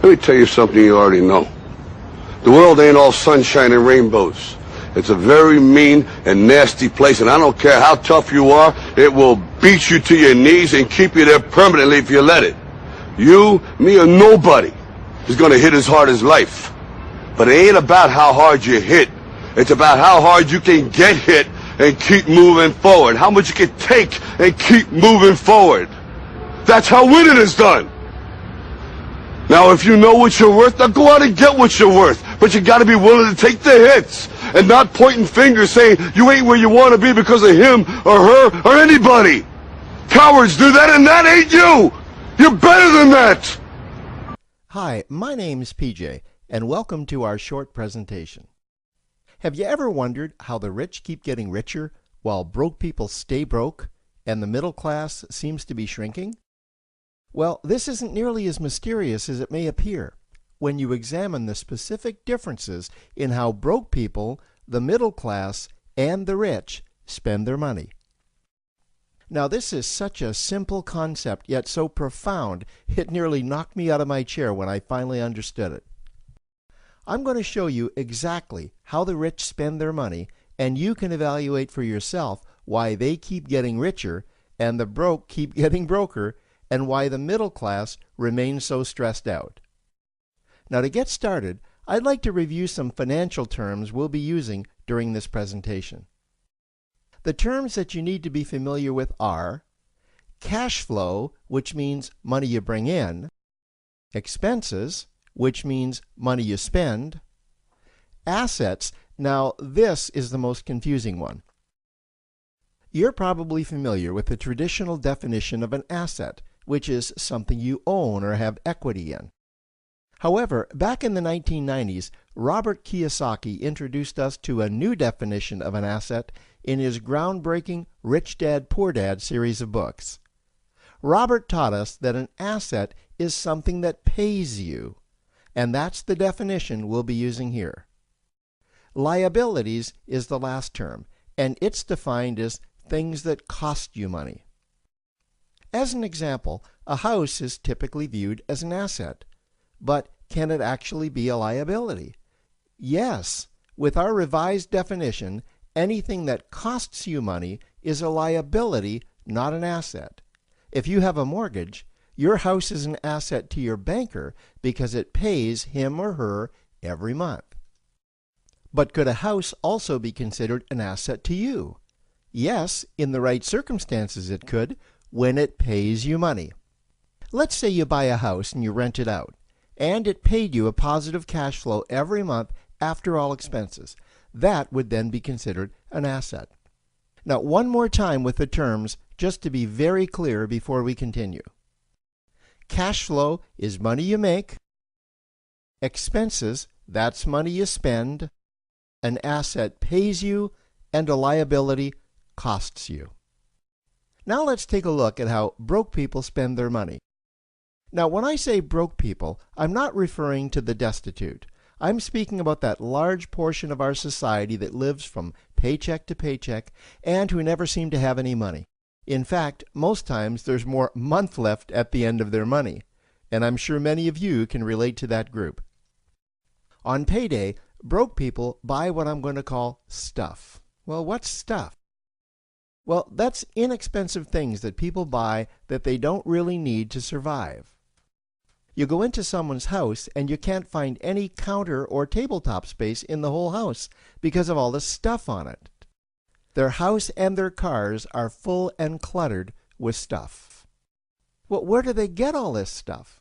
Let me tell you something you already know. The world ain't all sunshine and rainbows. It's a very mean and nasty place, and I don't care how tough you are, it will beat you to your knees and keep you there permanently if you let it. You, me, or nobody is going to hit as hard as life. But it ain't about how hard you hit. It's about how hard you can get hit and keep moving forward. How much you can take and keep moving forward. That's how winning is done. Now, if you know what you're worth, now go out and get what you're worth. But you got to be willing to take the hits and not pointing fingers saying you ain't where you want to be because of him or her or anybody. Cowards do that, and that ain't you. You're better than that. Hi, my name's PJ, and welcome to our short presentation. Have you ever wondered how the rich keep getting richer while broke people stay broke and the middle class seems to be shrinking? Well, this isn't nearly as mysterious as it may appear when you examine the specific differences in how broke people, the middle class, and the rich spend their money. Now, this is such a simple concept, yet so profound, it nearly knocked me out of my chair when I finally understood it. I'm going to show you exactly how the rich spend their money, and you can evaluate for yourself why they keep getting richer and the broke keep getting broker, and why the middle class remains so stressed out. Now, to get started, I'd like to review some financial terms we'll be using during this presentation. The terms that you need to be familiar with are cash flow, which means money you bring in, expenses, which means money you spend, assets. Now, this is the most confusing one. You're probably familiar with the traditional definition of an asset, which is something you own or have equity in. However, back in the 1990s, Robert Kiyosaki introduced us to a new definition of an asset in his groundbreaking Rich Dad, Poor Dad series of books. Robert taught us that an asset is something that pays you, and that's the definition we'll be using here. Liabilities is the last term, and it's defined as things that cost you money. As an example, a house is typically viewed as an asset. But can it actually be a liability? Yes. With our revised definition, anything that costs you money is a liability, not an asset. If you have a mortgage, your house is an asset to your banker because it pays him or her every month. But could a house also be considered an asset to you? Yes, in the right circumstances it could, when it pays you money. Let's say you buy a house and you rent it out, and it paid you a positive cash flow every month after all expenses. That would then be considered an asset. Now, one more time with the terms, just to be very clear before we continue. Cash flow is money you make. Expenses, that's money you spend. An asset pays you, and a liability costs you. Now let's take a look at how broke people spend their money. Now, when I say broke people, I'm not referring to the destitute. I'm speaking about that large portion of our society that lives from paycheck to paycheck and who never seem to have any money. In fact, most times there's more month left at the end of their money, and I'm sure many of you can relate to that group. On payday, broke people buy what I'm going to call stuff. Well, what's stuff? Well, that's inexpensive things that people buy that they don't really need to survive. You go into someone's house and you can't find any counter or tabletop space in the whole house because of all the stuff on it. Their house and their cars are full and cluttered with stuff. Well, where do they get all this stuff?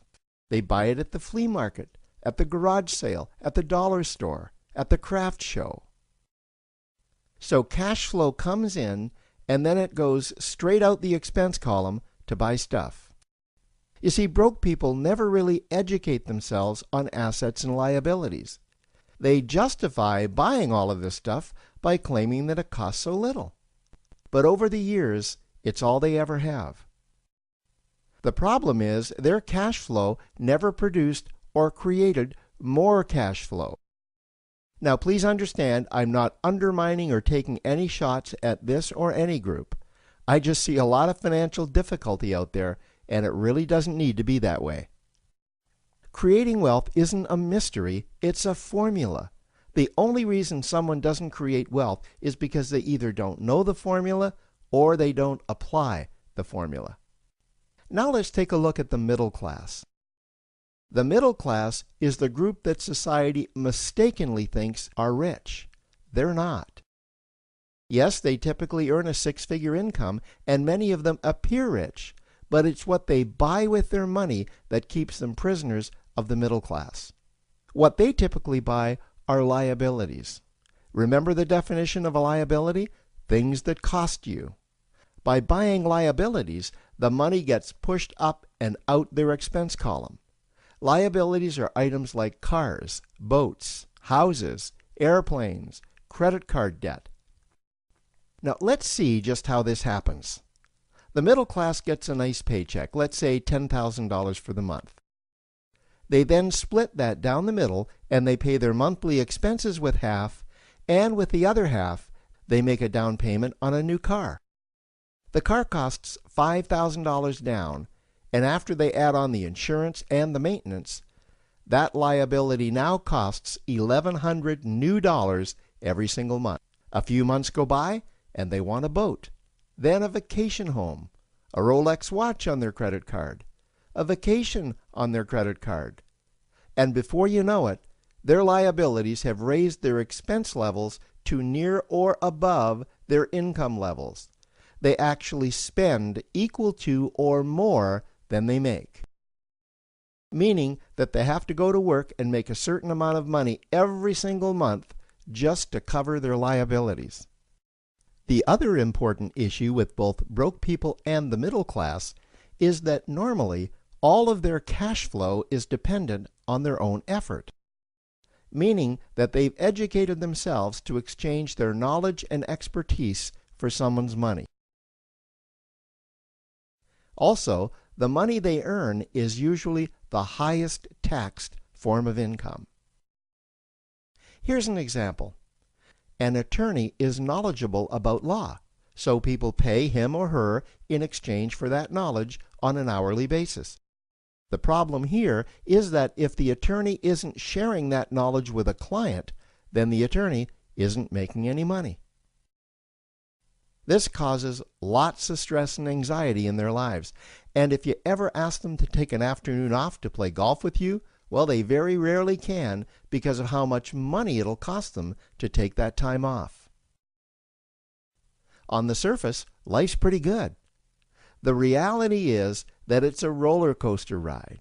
They buy it at the flea market, at the garage sale, at the dollar store, at the craft show. So cash flow comes in, and then it goes straight out the expense column to buy stuff. You see, broke people never really educate themselves on assets and liabilities. They justify buying all of this stuff by claiming that it costs so little. But over the years, it's all they ever have. The problem is their cash flow never produced or created more cash flow. Now, please understand, I'm not undermining or taking any shots at this or any group. I just see a lot of financial difficulty out there, and it really doesn't need to be that way. Creating wealth isn't a mystery, it's a formula. The only reason someone doesn't create wealth is because they either don't know the formula or they don't apply the formula. Now let's take a look at the middle class. The middle class is the group that society mistakenly thinks are rich. They're not. Yes, they typically earn a six-figure income, and many of them appear rich, but it's what they buy with their money that keeps them prisoners of the middle class. What they typically buy are liabilities. Remember the definition of a liability? Things that cost you. By buying liabilities, the money gets pushed up and out their expense column. Liabilities are items like cars, boats, houses, airplanes, credit card debt. Now let's see just how this happens. The middle class gets a nice paycheck, let's say $10,000 for the month. They then split that down the middle and they pay their monthly expenses with half, and with the other half, they make a down payment on a new car. The car costs $5,000 down, and after they add on the insurance and the maintenance, that liability now costs $1,100 new dollars every single month. A few months go by, and they want a boat, then a vacation home, a Rolex watch on their credit card, a vacation on their credit card. And before you know it, their liabilities have raised their expense levels to near or above their income levels. They actually spend equal to or more than they make, meaning that they have to go to work and make a certain amount of money every single month just to cover their liabilities. The other important issue with both broke people and the middle class is that normally all of their cash flow is dependent on their own effort, meaning that they've educated themselves to exchange their knowledge and expertise for someone's money. Also, the money they earn is usually the highest taxed form of income. Here's an example. An attorney is knowledgeable about law, so people pay him or her in exchange for that knowledge on an hourly basis. The problem here is that if the attorney isn't sharing that knowledge with a client, then the attorney isn't making any money. This causes lots of stress and anxiety in their lives, and if you ever ask them to take an afternoon off to play golf with you, well, they very rarely can because of how much money it'll cost them to take that time off. On the surface, life's pretty good. The reality is that it's a roller coaster ride.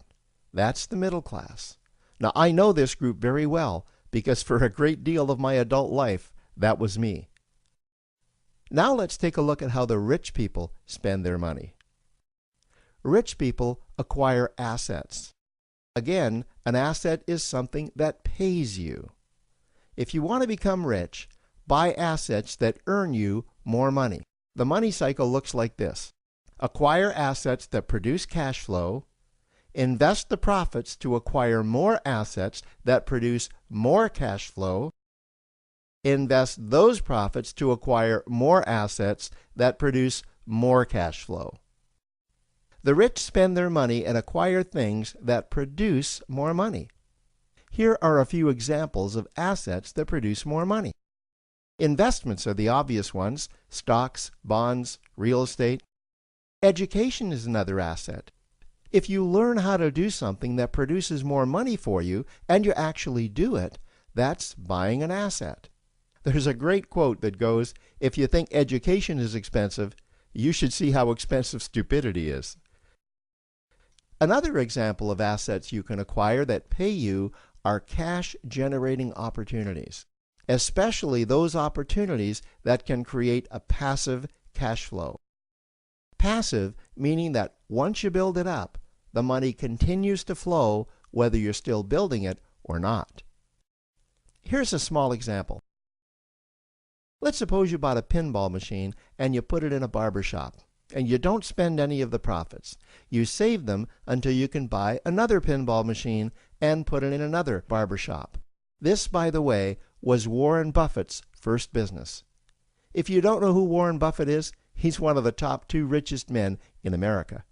That's the middle class. Now, I know this group very well because for a great deal of my adult life, that was me. Now let's take a look at how the rich people spend their money. Rich people acquire assets. Again, an asset is something that pays you. If you want to become rich, buy assets that earn you more money. The money cycle looks like this. Acquire assets that produce cash flow, invest the profits to acquire more assets that produce more cash flow, invest those profits to acquire more assets that produce more cash flow. The rich spend their money and acquire things that produce more money. Here are a few examples of assets that produce more money. Investments are the obvious ones: stocks, bonds, real estate. Education is another asset. If you learn how to do something that produces more money for you and you actually do it, that's buying an asset. There's a great quote that goes, "If you think education is expensive, you should see how expensive stupidity is." Another example of assets you can acquire that pay you are cash-generating opportunities, especially those opportunities that can create a passive cash flow. Passive meaning that once you build it up, the money continues to flow whether you're still building it or not. Here's a small example. Let's suppose you bought a pinball machine and you put it in a barber shop, and you don't spend any of the profits. You save them until you can buy another pinball machine and put it in another barber shop. This, by the way, was Warren Buffett's first business. If you don't know who Warren Buffett is, he's one of the top 2 richest men in America.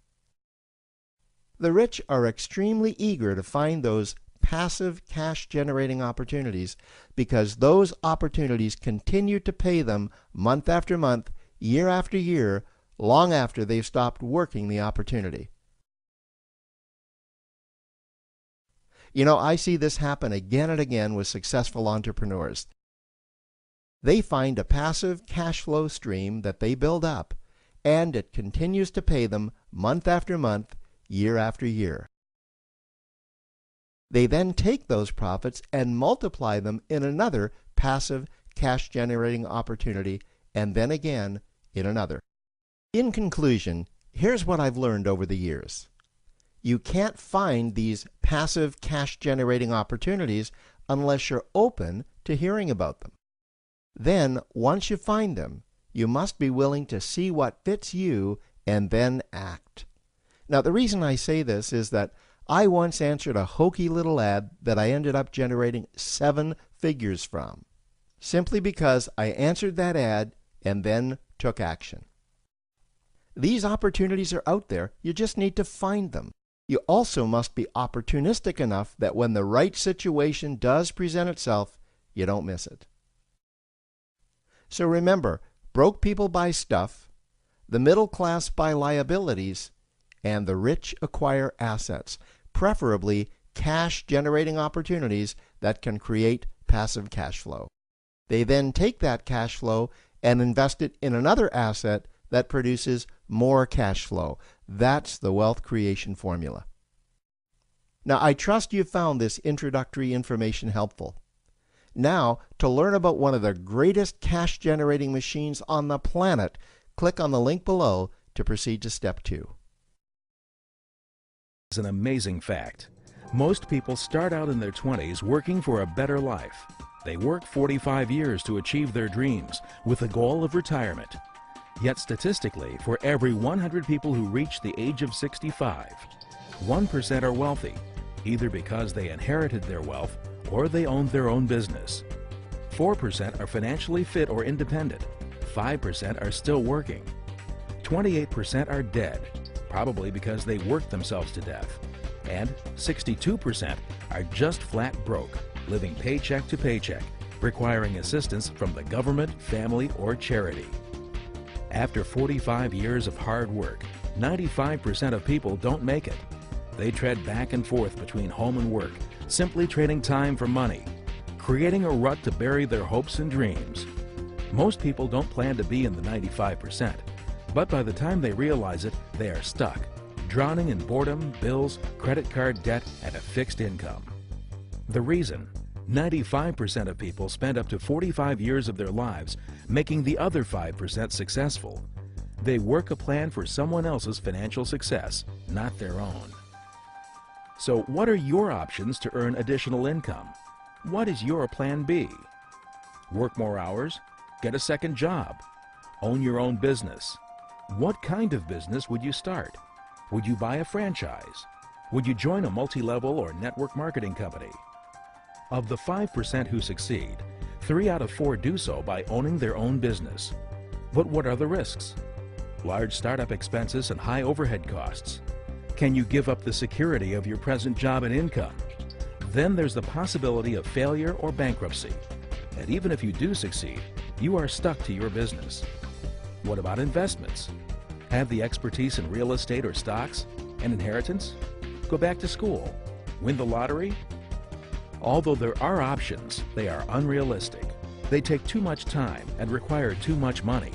The rich are extremely eager to find those passive cash-generating opportunities because those opportunities continue to pay them month after month, year after year, long after they've stopped working the opportunity. You know, I see this happen again and again with successful entrepreneurs. They find a passive cash flow stream that they build up, and it continues to pay them month after month, year after year. They then take those profits and multiply them in another passive cash-generating opportunity, and then again in another. In conclusion, here's what I've learned over the years. You can't find these passive cash-generating opportunities unless you're open to hearing about them. Then, once you find them, you must be willing to see what fits you and then act. Now, the reason I say this is that I once answered a hokey little ad that I ended up generating 7 figures from, simply because I answered that ad and then took action. These opportunities are out there, you just need to find them. You also must be opportunistic enough that when the right situation does present itself, you don't miss it. So remember, broke people buy stuff, the middle class buy liabilities, and the rich acquire assets, preferably cash-generating opportunities that can create passive cash flow. They then take that cash flow and invest it in another asset that produces more cash flow. That's the wealth creation formula. Now, I trust you found this introductory information helpful. Now, to learn about one of the greatest cash-generating machines on the planet, click on the link below to proceed to step 2. It's an amazing fact. Most people start out in their 20s working for a better life. They work 45 years to achieve their dreams with the goal of retirement. Yet statistically, for every 100 people who reach the age of 65, 1% are wealthy, either because they inherited their wealth or they owned their own business. 4% are financially fit or independent. 5% are still working. 28% are dead, probably because they worked themselves to death. And 62% are just flat broke, living paycheck to paycheck, requiring assistance from the government, family, or charity. After 45 years of hard work, 95% of people don't make it. They tread back and forth between home and work, simply trading time for money, creating a rut to bury their hopes and dreams. Most people don't plan to be in the 95%, but by the time they realize it, they are stuck, drowning in boredom, bills, credit card debt, and a fixed income. The reason? 95% of people spend up to 45 years of their lives making the other 5% successful. They work a plan for someone else's financial success, not their own. So what are your options to earn additional income? What is your plan B? Work more hours? Get a second job? Own your own business? What kind of business would you start? Would you buy a franchise? Would you join a multi-level or network marketing company? Of the 5% who succeed, 3 out of 4 do so by owning their own business. But what are the risks? Large startup expenses and high overhead costs. Can you give up the security of your present job and income? Then there's the possibility of failure or bankruptcy. And even if you do succeed, you are stuck to your business. What about investments? Have the expertise in real estate or stocks? An inheritance? Go back to school? Win the lottery? Although there are options, they are unrealistic. They take too much time and require too much money.